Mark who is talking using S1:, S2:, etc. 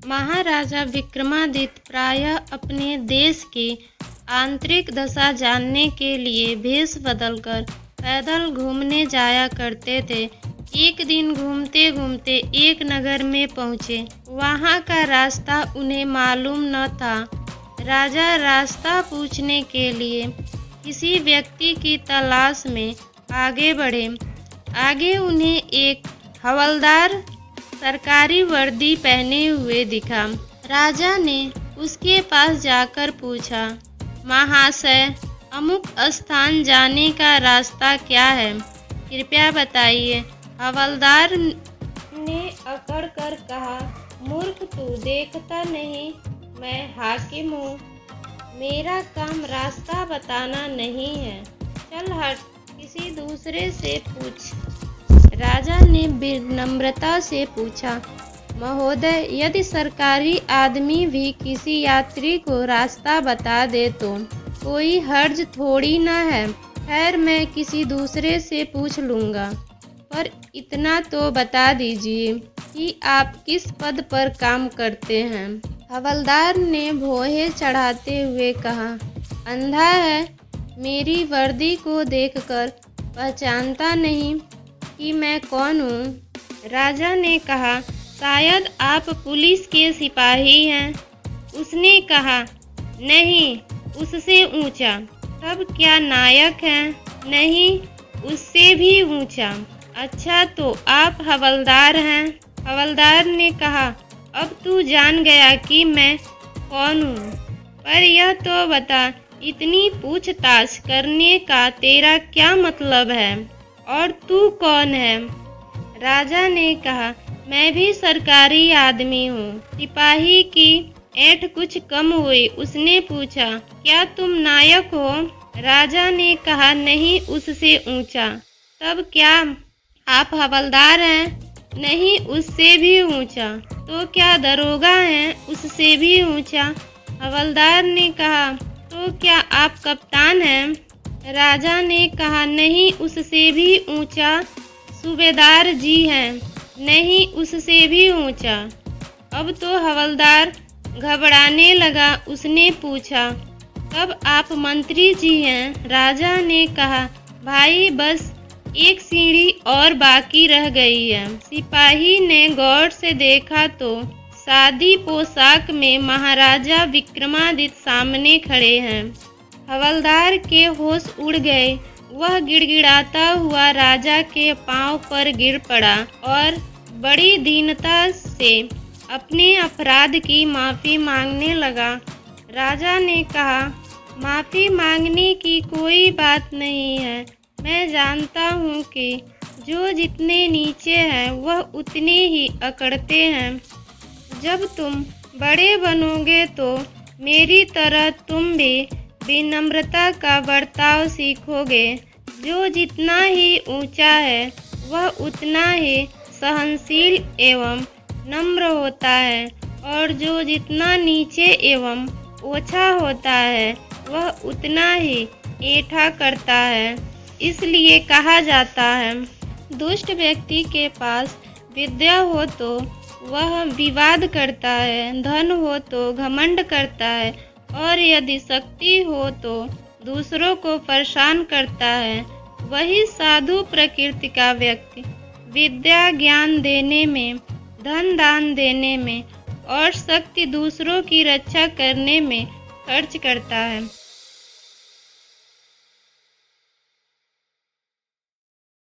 S1: महाराजा विक्रमादित्य प्रायः अपने देश की आंतरिक दशा जानने के लिए भेष बदलकर पैदल घूमने जाया करते थे। एक दिन घूमते घूमते एक नगर में पहुँचे। वहाँ का रास्ता उन्हें मालूम न था। राजा रास्ता पूछने के लिए किसी व्यक्ति की तलाश में आगे बढ़े। आगे उन्हें एक हवलदार सरकारी वर्दी पहने हुए दिखा। राजा ने उसके पास जाकर पूछा, महाशय, अमुक स्थान जाने का रास्ता क्या है, कृपया बताइए। हवलदार ने अकड़ कर कहा, मूर्ख, तू देखता नहीं मैं हाकिम हूँ। मेरा काम रास्ता बताना नहीं है। चल हट, किसी दूसरे से पूछ। राजा ने विनम्रता से पूछा, महोदय, यदि सरकारी आदमी भी किसी यात्री को रास्ता बता दे तो कोई हर्ज थोड़ी न है। खैर, मैं किसी दूसरे से पूछ लूँगा, पर इतना तो बता दीजिए कि आप किस पद पर काम करते हैं। हवलदार ने भौहें चढ़ाते हुए कहा, अंधा है, मेरी वर्दी को देखकर पहचानता नहीं कि मैं कौन हूँ। राजा ने कहा, शायद आप पुलिस के सिपाही हैं। उसने कहा, नहीं, उससे ऊंचा। तब क्या नायक हैं? नहीं, उससे भी ऊंचा। अच्छा, तो आप हवलदार हैं। हवलदार ने कहा, अब तू जान गया कि मैं कौन हूँ, पर यह तो बता, इतनी पूछताछ करने का तेरा क्या मतलब है, और तू कौन है? राजा ने कहा, मैं भी सरकारी आदमी हूँ। सिपाही की ऐंठ कुछ कम हुई। उसने पूछा, क्या तुम नायक हो? राजा ने कहा, नहीं, उससे ऊंचा। तब क्या आप हवलदार हैं? नहीं, उससे भी ऊंचा। तो क्या दरोगा हैं? उससे भी ऊंचा। हवलदार ने कहा, तो क्या आप कप्तान हैं? राजा ने कहा, नहीं, उससे भी ऊंचा। सूबेदार जी हैं? नहीं, उससे भी ऊंचा। अब तो हवलदार घबराने लगा। उसने पूछा, तब आप मंत्री जी हैं? राजा ने कहा, भाई, बस एक सीढ़ी और बाकी रह गई है। सिपाही ने गौर से देखा तो सादी पोशाक में महाराजा विक्रमादित्य सामने खड़े हैं। हवलदार के होश उड़ गए। वह गिड़गिड़ाता हुआ राजा के पांव पर गिर पड़ा और बड़ी दीनता से अपने अपराध की माफ़ी मांगने लगा। राजा ने कहा, माफ़ी मांगने की कोई बात नहीं है। मैं जानता हूँ कि जो जितने नीचे हैं वह उतने ही अकड़ते हैं। जब तुम बड़े बनोगे तो मेरी तरह तुम भी विनम्रता का बर्ताव सीखोगे। जो जितना ही ऊंचा है वह उतना ही सहनशील एवं नम्र होता है, और जो जितना नीचे एवं ओछा होता है वह उतना ही ऐंठा करता है। इसलिए कहा जाता है, दुष्ट व्यक्ति के पास विद्या हो तो वह विवाद करता है, धन हो तो घमंड करता है, और यदि शक्ति हो तो दूसरों को परेशान करता है। वही साधु प्रकृति का व्यक्ति विद्या ज्ञान देने में, धन दान देने में और शक्ति दूसरों की रक्षा करने में खर्च करता है।